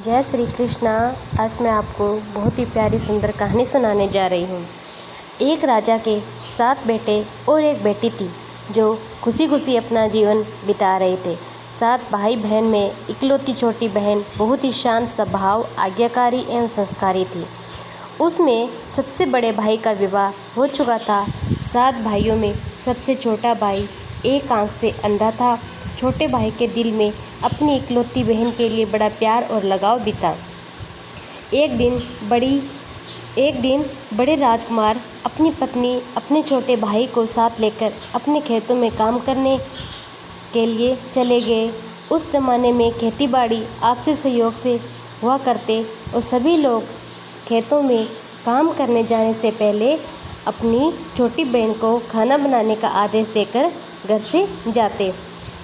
जय श्री कृष्णा। आज मैं आपको बहुत ही प्यारी सुंदर कहानी सुनाने जा रही हूँ। एक राजा के 7 बेटे और एक बेटी थी जो खुशी खुशी अपना जीवन बिता रहे थे। 7 भाई बहन में इकलौती छोटी बहन बहुत ही शांत स्वभाव, आज्ञाकारी एवं संस्कारी थी। उसमें सबसे बड़े भाई का विवाह हो चुका था। 7 भाइयों में सबसे छोटा भाई एक आंख से अंधा था। छोटे भाई के दिल में अपनी इकलौती बहन के लिए बड़ा प्यार और लगाव भी था। एक दिन बड़े राजकुमार अपनी पत्नी अपने छोटे भाई को साथ लेकर अपने खेतों में काम करने के लिए चले गए। उस जमाने में खेतीबाड़ी आपसी सहयोग से हुआ करते और सभी लोग खेतों में काम करने जाने से पहले अपनी छोटी बहन को खाना बनाने का आदेश देकर घर से जाते।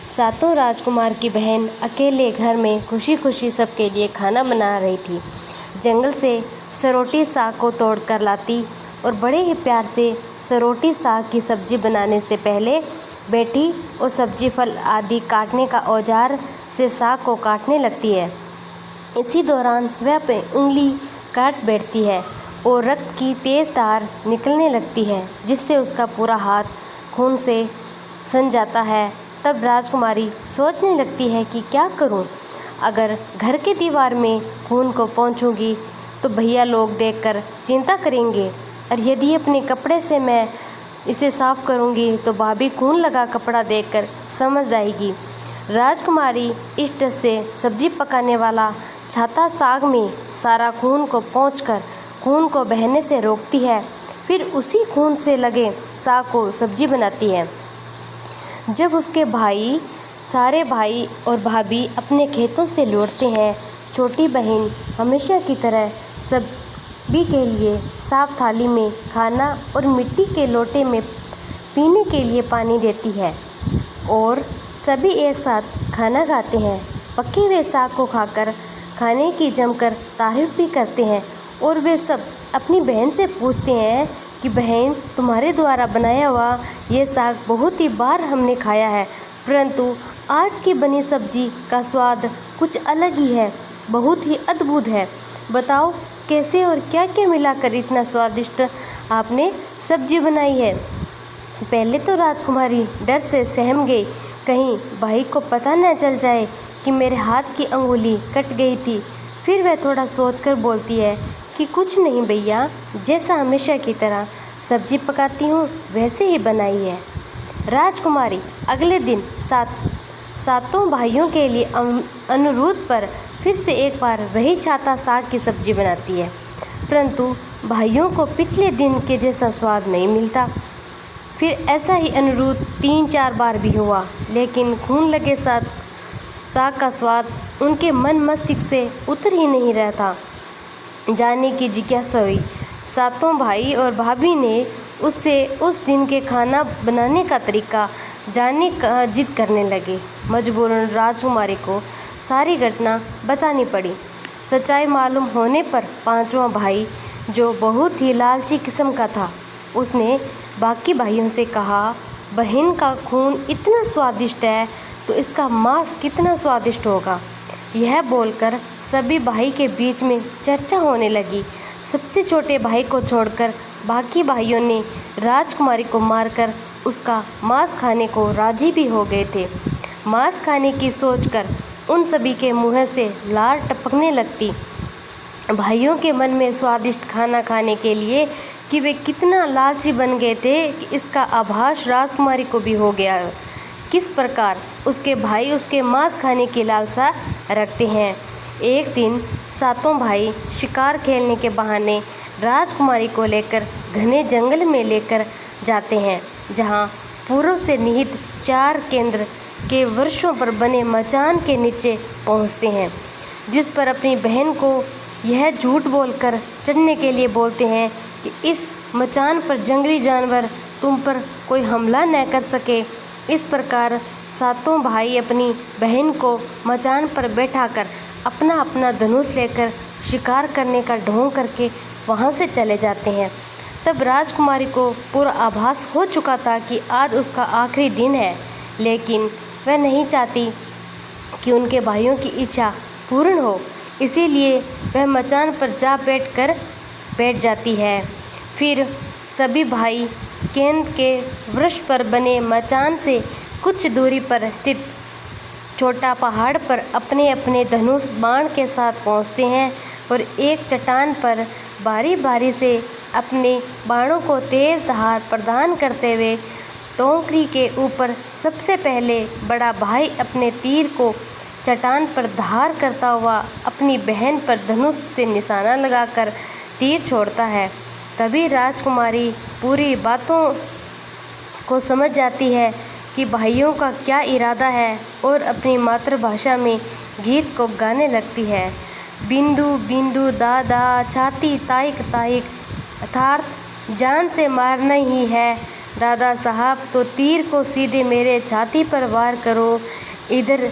7 राजकुमार की बहन अकेले घर में खुशी खुशी सबके लिए खाना बना रही थी। जंगल से सरोटी साग को तोड़ कर लाती और बड़े ही प्यार से सरोटी साग की सब्जी बनाने से पहले बैठी और सब्जी फल आदि काटने का औजार से साग को काटने लगती है। इसी दौरान वह अपनी उंगली काट बैठती है और रक्त की तेज़ धार निकलने लगती है, जिससे उसका पूरा हाथ खून से सन जाता है। तब राजकुमारी सोचने लगती है कि क्या करूं? अगर घर के दीवार में खून को पोंछूंगी तो भैया लोग देखकर चिंता करेंगे, और यदि अपने कपड़े से मैं इसे साफ करूंगी तो भाभी खून लगा कपड़ा देखकर समझ जाएगी। राजकुमारी इष्ट से सब्जी पकाने वाला छाता साग में सारा खून को पोंछकर खून को बहने से रोकती है। फिर उसी खून से लगे साग को सब्जी बनाती है। जब उसके सारे भाई और भाभी अपने खेतों से लौटते हैं, छोटी बहन हमेशा की तरह सभी के लिए साफ थाली में खाना और मिट्टी के लोटे में पीने के लिए पानी देती है और सभी एक साथ खाना खाते हैं। पके हुए साग को खाकर खाने की जमकर तारीफ भी करते हैं और वे सब अपनी बहन से पूछते हैं कि बहन, तुम्हारे द्वारा बनाया हुआ ये साग बहुत ही बार हमने खाया है, परंतु आज की बनी सब्जी का स्वाद कुछ अलग ही है, बहुत ही अद्भुत है। बताओ कैसे और क्या क्या मिलाकर इतना स्वादिष्ट आपने सब्जी बनाई है। पहले तो राजकुमारी डर से सहम गई, कहीं भाई को पता न चल जाए कि मेरे हाथ की अंगुली कट गई थी। फिर वह थोड़ा सोचकर बोलती है कि कुछ नहीं भैया, जैसा हमेशा की तरह सब्जी पकाती हूँ वैसे ही बनाई है। राजकुमारी अगले दिन सातों भाइयों के लिए अनुरोध पर फिर से एक बार वही छाता साग की सब्जी बनाती है, परंतु भाइयों को पिछले दिन के जैसा स्वाद नहीं मिलता। फिर ऐसा ही अनुरोध 3-4 बार भी हुआ, लेकिन खून लगे साग का स्वाद उनके मन मस्तिष्क से उतर ही नहीं रहा था। जानने की जिज्ञासा हुई। 7 भाई और भाभी ने उससे उस दिन के खाना बनाने का तरीका जानने का जिद करने लगे। मजबूरन राजकुमारी को सारी घटना बतानी पड़ी। सच्चाई मालूम होने पर 5वां भाई, जो बहुत ही लालची किस्म का था, उसने बाकी भाइयों से कहा, बहन का खून इतना स्वादिष्ट है तो इसका मांस कितना स्वादिष्ट होगा। यह बोलकर सभी भाई के बीच में चर्चा होने लगी। सबसे छोटे भाई को छोड़कर बाकी भाइयों ने राजकुमारी को मारकर उसका मांस खाने को राजी भी हो गए थे। मांस खाने की सोचकर उन सभी के मुंह से लार टपकने लगती। भाइयों के मन में स्वादिष्ट खाना खाने के लिए कि वे कितना लालची बन गए थे कि इसका आभास राजकुमारी को भी हो गया। किस प्रकार उसके भाई उसके मांस खाने की लालसा रखते हैं। एक दिन 7 भाई शिकार खेलने के बहाने राजकुमारी को लेकर घने जंगल में लेकर जाते हैं, जहां पूर्व से निहित 4 केंद्र के वर्षों पर बने मचान के नीचे पहुंचते हैं, जिस पर अपनी बहन को यह झूठ बोलकर चढ़ने के लिए बोलते हैं कि इस मचान पर जंगली जानवर तुम पर कोई हमला न कर सके। इस प्रकार 7 भाई अपनी बहन को मचान पर बैठाकर अपना अपना धनुष लेकर शिकार करने का ढोंग करके वहां से चले जाते हैं। तब राजकुमारी को पूरा आभास हो चुका था कि आज उसका आखिरी दिन है, लेकिन वह नहीं चाहती कि उनके भाइयों की इच्छा पूर्ण हो, इसीलिए वह मचान पर जा बैठ जाती है। फिर सभी भाई केंद्र के वृक्ष पर बने मचान से कुछ दूरी पर स्थित छोटा पहाड़ पर अपने अपने धनुष बाण के साथ पहुंचते हैं और एक चट्टान पर बारी बारी से अपने बाणों को तेज धार प्रदान करते हुए टोकरी के ऊपर सबसे पहले बड़ा भाई अपने तीर को चट्टान पर धार करता हुआ अपनी बहन पर धनुष से निशाना लगाकर तीर छोड़ता है। तभी राजकुमारी पूरी बातों को समझ जाती है कि भाइयों का क्या इरादा है और अपनी मातृभाषा में गीत को गाने लगती है। बिंदु बिंदु दादा छाती ताइक ताइक, अर्थात जान से मारना ही है दादा साहब, तो तीर को सीधे मेरे छाती पर वार करो, इधर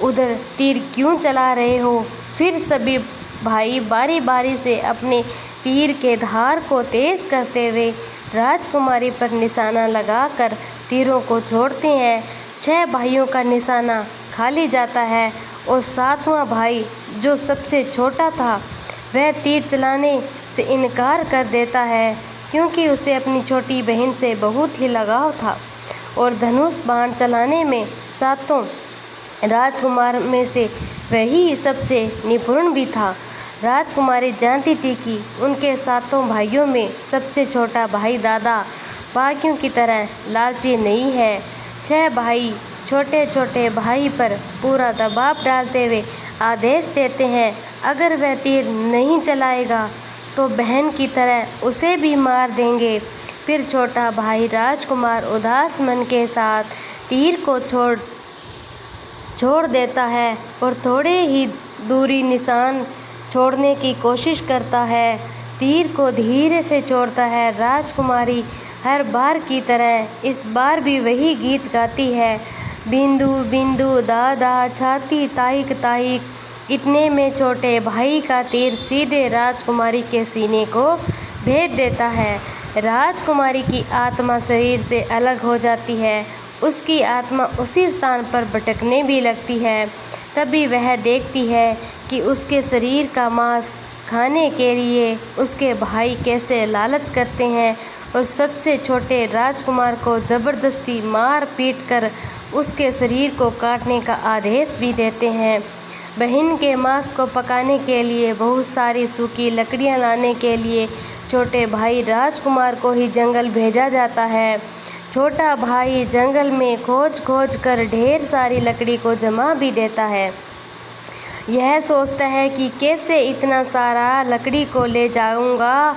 उधर तीर क्यों चला रहे हो। फिर सभी भाई बारी बारी से अपने तीर के धार को तेज करते हुए राजकुमारी पर निशाना लगाकर तीरों को छोड़ते हैं। 6 भाइयों का निशाना खाली जाता है और 7वां भाई जो सबसे छोटा था वह तीर चलाने से इनकार कर देता है, क्योंकि उसे अपनी छोटी बहन से बहुत ही लगाव था और धनुष बाण चलाने में 7 राजकुमार में से वही सबसे निपुण भी था। राजकुमारी जानती थी कि उनके 7 भाइयों में सबसे छोटा भाई दादा बाकियों की तरह लालची नहीं है। 6 भाई छोटे छोटे भाई पर पूरा दबाव डालते हुए आदेश देते हैं, अगर वह तीर नहीं चलाएगा तो बहन की तरह उसे भी मार देंगे। फिर छोटा भाई राजकुमार उदास मन के साथ तीर को छोड़ देता है और थोड़े ही दूरी निशान छोड़ने की कोशिश करता है। तीर को धीरे से छोड़ता है। राजकुमारी हर बार की तरह इस बार भी वही गीत गाती है, बिंदु बिंदु दादा छाती ताइक ताइक। इतने में छोटे भाई का तीर सीधे राजकुमारी के सीने को भेद देता है। राजकुमारी की आत्मा शरीर से अलग हो जाती है। उसकी आत्मा उसी स्थान पर भटकने भी लगती है। तभी वह देखती है कि उसके शरीर का मांस खाने के लिए उसके भाई कैसे लालच करते हैं और सबसे छोटे राजकुमार को ज़बरदस्ती मार पीट कर उसके शरीर को काटने का आदेश भी देते हैं। बहन के मांस को पकाने के लिए बहुत सारी सूखी लकड़ियां लाने के लिए छोटे भाई राजकुमार को ही जंगल भेजा जाता है। छोटा भाई जंगल में खोज कर ढेर सारी लकड़ी को जमा भी देता है। यह सोचता है कि कैसे इतना सारा लकड़ी को ले जाऊंगा।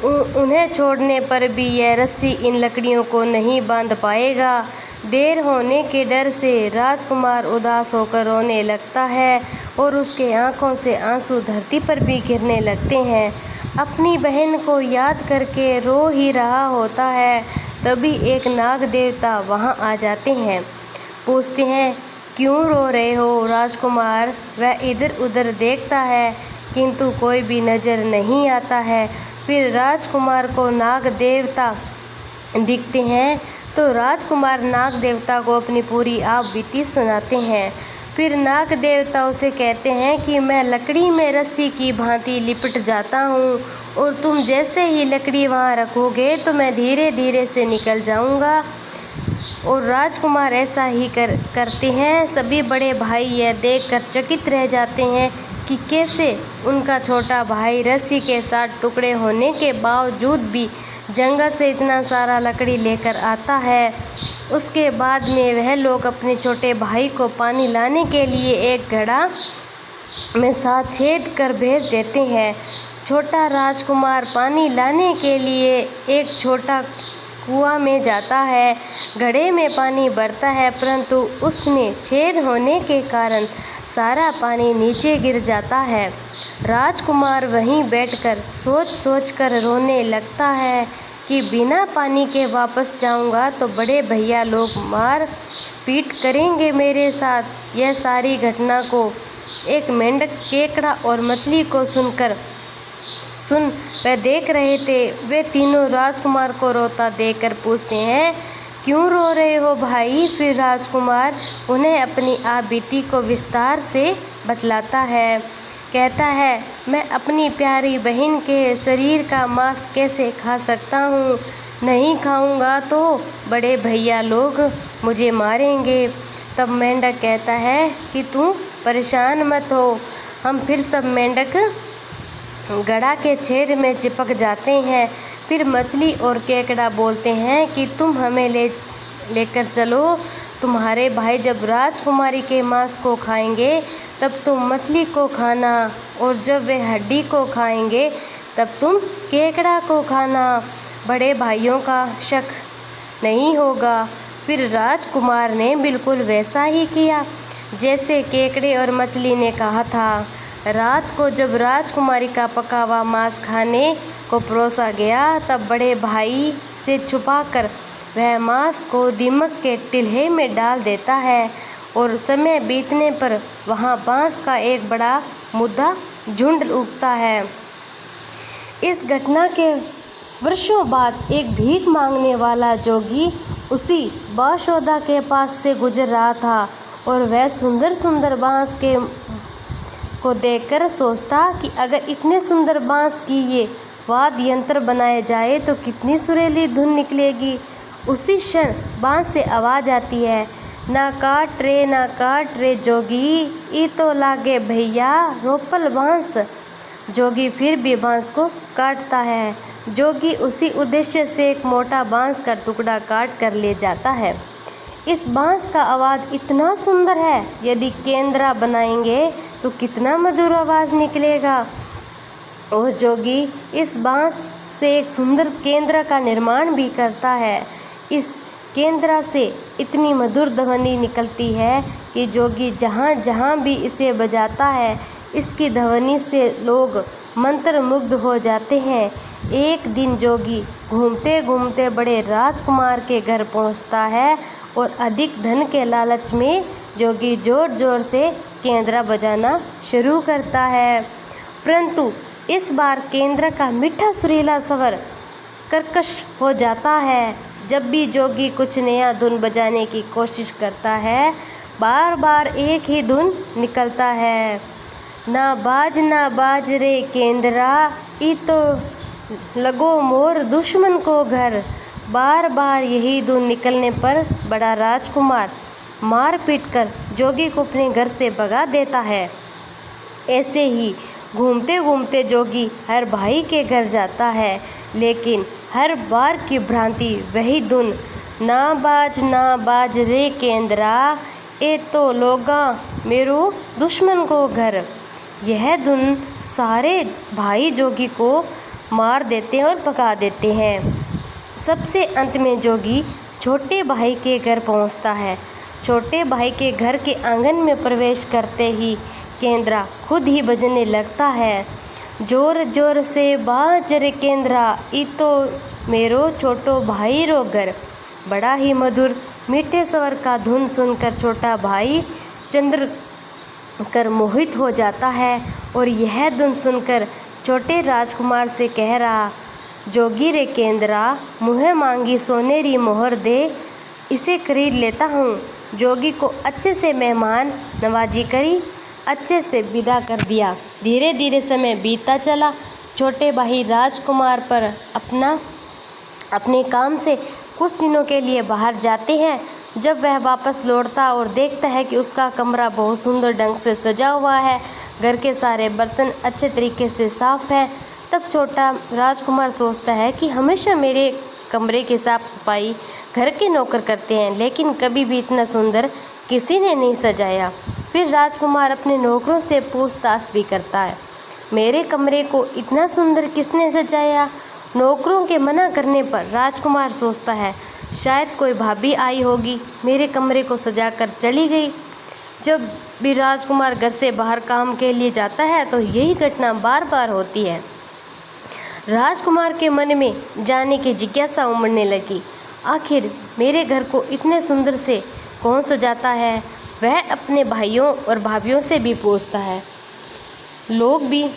उन्हें छोड़ने पर भी यह रस्सी इन लकड़ियों को नहीं बांध पाएगा। देर होने के डर से राजकुमार उदास होकर रोने लगता है और उसके आंखों से आंसू धरती पर भी गिरने लगते हैं। अपनी बहन को याद करके रो ही रहा होता है। तभी एक नाग देवता वहां आ जाते हैं। पूछते हैं, क्यों रो रहे हो राजकुमार। वह इधर उधर देखता है किंतु कोई भी नज़र नहीं आता है। फिर राजकुमार को नाग देवता दिखते हैं तो राजकुमार नाग देवता को अपनी पूरी आप बीती सुनाते हैं। फिर नाग देवता उसे कहते हैं कि मैं लकड़ी में रस्सी की भांति लिपट जाता हूँ और तुम जैसे ही लकड़ी वहाँ रखोगे तो मैं धीरे धीरे से निकल जाऊँगा। और राजकुमार ऐसा ही करते हैं। सभी बड़े भाई यह देखकर चकित रह जाते हैं कि कैसे उनका छोटा भाई रस्सी के साथ टुकड़े होने के बावजूद भी जंगल से इतना सारा लकड़ी लेकर आता है। उसके बाद में वह लोग अपने छोटे भाई को पानी लाने के लिए एक घड़ा में 7 छेद कर भेज देते हैं। छोटा राजकुमार पानी लाने के लिए एक छोटा कुआं में जाता है। घड़े में पानी भरता है परंतु उसमें छेद होने के कारण सारा पानी नीचे गिर जाता है। राजकुमार वहीं बैठकर सोच कर रोने लगता है कि बिना पानी के वापस जाऊंगा तो बड़े भैया लोग मार पीट करेंगे मेरे साथ। यह सारी घटना को एक मेंढक, केकड़ा और मछली को वह देख रहे थे। वे तीनों राजकुमार को रोता देखकर पूछते हैं, क्यों रो रहे हो भाई। फिर राजकुमार उन्हें अपनी आप बीती को विस्तार से बतलाता है। कहता है, मैं अपनी प्यारी बहन के शरीर का मांस कैसे खा सकता हूँ? नहीं खाऊंगा तो बड़े भैया लोग मुझे मारेंगे। तब मेंढक कहता है कि तू परेशान मत हो। हम फिर सब मेंढक गड़ा के छेद में चिपक जाते हैं। फिर मछली और केकड़ा बोलते हैं कि तुम हमें लेकर चलो। तुम्हारे भाई जब राजकुमारी के मांस को खाएंगे तब तुम मछली को खाना, और जब वे हड्डी को खाएंगे तब तुम केकड़ा को खाना। बड़े भाइयों का शक नहीं होगा। फिर राजकुमार ने बिल्कुल वैसा ही किया जैसे केकड़े और मछली ने कहा था। रात को जब राजकुमारी का पका हुआ मांस खाने को परोसा गया तब बड़े भाई से छुपाकर वह मांस को दीमक के टिल्हे में डाल देता है, और समय बीतने पर वहाँ बांस का एक बड़ा मुद्दा झुंड उगता है। इस घटना के वर्षों बाद एक भीख मांगने वाला जोगी उसी बांसौदा के पास से गुजर रहा था, और वह सुंदर सुंदर बांस को देखकर सोचता कि अगर इतने सुंदर बांस की ये वाद्य यंत्र बनाए जाए तो कितनी सुरीली धुन निकलेगी। उसी क्षण बांस से आवाज़ आती है, ना काट रे जोगी, ई तो लागे भैया रोपल बांस। जोगी फिर भी बांस को काटता है। जोगी उसी उद्देश्य से एक मोटा बांस का टुकड़ा काट कर ले जाता है। इस बांस का आवाज़ इतना सुंदर है, यदि केंद्रा बनाएंगे तो कितना मधुर आवाज़ निकलेगा। और जोगी इस बांस से एक सुंदर केंद्र का निर्माण भी करता है। इस केंद्र से इतनी मधुर ध्वनि निकलती है कि जोगी जहाँ जहाँ भी इसे बजाता है इसकी ध्वनि से लोग मंत्रमुग्ध हो जाते हैं। एक दिन जोगी घूमते घूमते बड़े राजकुमार के घर पहुंचता है, और अधिक धन के लालच में जोगी जोर जोर से केंद्रा बजाना शुरू करता है। परंतु इस बार केंद्र का मीठा सुरीला स्वर कर्कश हो जाता है। जब भी जोगी कुछ नया धुन बजाने की कोशिश करता है, बार बार एक ही धुन निकलता है, ना बाज रे केंद्रा, ई तो लगो मोर दुश्मन को घर। बार बार यही धुन निकलने पर बड़ा राजकुमार मार पीट कर जोगी को अपने घर से भगा देता है। ऐसे ही घूमते घूमते जोगी हर भाई के घर जाता है, लेकिन हर बार की भ्रांति वही धुन, ना बाज रे केंद्रा, ए तो लोगा मेरो दुश्मन को घर। यह धुन सारे भाई जोगी को मार देते हैं और भगा देते हैं। सबसे अंत में जोगी छोटे भाई के घर पहुंचता है। छोटे भाई के घर के आंगन में प्रवेश करते ही केंद्रा खुद ही बजने लगता है, जोर जोर से बाज रे केंद्रा, ई तो मेरो छोटो भाई रो घर। बड़ा ही मधुर मीठे स्वर का धुन सुनकर छोटा भाई चंद्र कर मोहित हो जाता है, और यह धुन सुनकर छोटे राजकुमार से कह रहा, जोगी रे केंद्रा, मुँह मांगी सोनेरी मोहर दे, इसे खरीद लेता हूँ। जोगी को अच्छे से मेहमान नवाजी करी, अच्छे से विदा कर दिया। धीरे धीरे समय बीतता चला। छोटे भाई राजकुमार पर अपने काम से कुछ दिनों के लिए बाहर जाते हैं। जब वह वापस लौटता और देखता है कि उसका कमरा बहुत सुंदर ढंग से सजा हुआ है, घर के सारे बर्तन अच्छे तरीके से साफ़ है, तब छोटा राजकुमार सोचता है कि हमेशा मेरे कमरे की साफ़ सफाई घर के नौकर करते हैं, लेकिन कभी भी इतना सुंदर किसी ने नहीं सजाया। फिर राजकुमार अपने नौकरों से पूछताछ भी करता है, मेरे कमरे को इतना सुंदर किसने सजाया? नौकरों के मना करने पर राजकुमार सोचता है, शायद कोई भाभी आई होगी, मेरे कमरे को सजा कर चली गई। जब भी राजकुमार घर से बाहर काम के लिए जाता है तो यही घटना बार बार होती है। राजकुमार के मन में जाने की जिज्ञासा उमड़ने लगी, आखिर मेरे घर को इतने सुंदर से कौन सजाता है? वह अपने भाइयों और भाभियों से भी पूछता है। लोग भी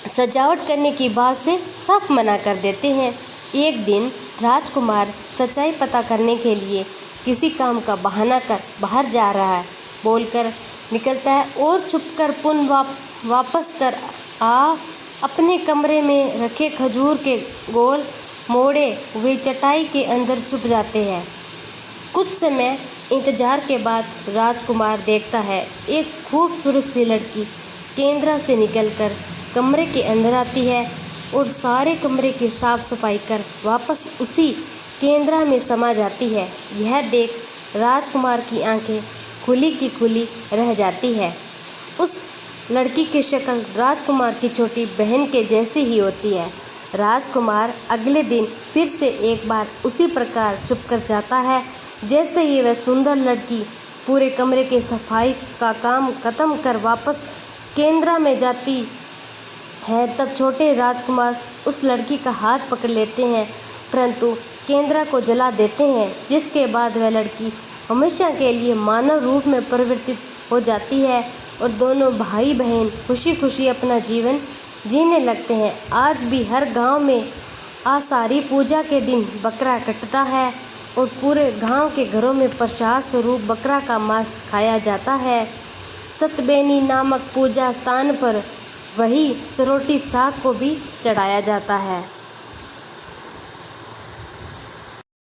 सजावट करने की बात से साफ मना कर देते हैं। एक दिन राजकुमार सच्चाई पता करने के लिए किसी काम का बहाना कर बाहर जा रहा है बोलकर निकलता है, और छुपकर वापस कर आ अपने कमरे में रखे खजूर के गोल मोड़े हुए चटाई के अंदर छुप जाते हैं। कुछ समय इंतजार के बाद राजकुमार देखता है एक खूबसूरत सी लड़की केंद्रा से निकलकर कमरे के अंदर आती है और सारे कमरे की साफ सफाई कर वापस उसी केंद्रा में समा जाती है। यह देख राजकुमार की आंखें खुली की खुली रह जाती है। उस लड़की की शक्ल राजकुमार की छोटी बहन के जैसी ही होती है। राजकुमार अगले दिन फिर से एक बार उसी प्रकार चुप कर जाता है। जैसे ही वह सुंदर लड़की पूरे कमरे के सफाई का काम खत्म कर वापस केंद्रा में जाती है, तब छोटे राजकुमार उस लड़की का हाथ पकड़ लेते हैं, परंतु केंद्रा को जला देते हैं, जिसके बाद वह लड़की हमेशा के लिए मानव रूप में परिवर्तित हो जाती है और दोनों भाई बहन खुशी खुशी अपना जीवन जीने लगते हैं। आज भी हर गांव में आषाढ़ी पूजा के दिन बकरा कटता है और पूरे गांव के घरों में प्रसाद स्वरूप बकरा का मांस खाया जाता है। सतबेनी नामक पूजा स्थान पर वही सरोटी साग को भी चढ़ाया जाता है।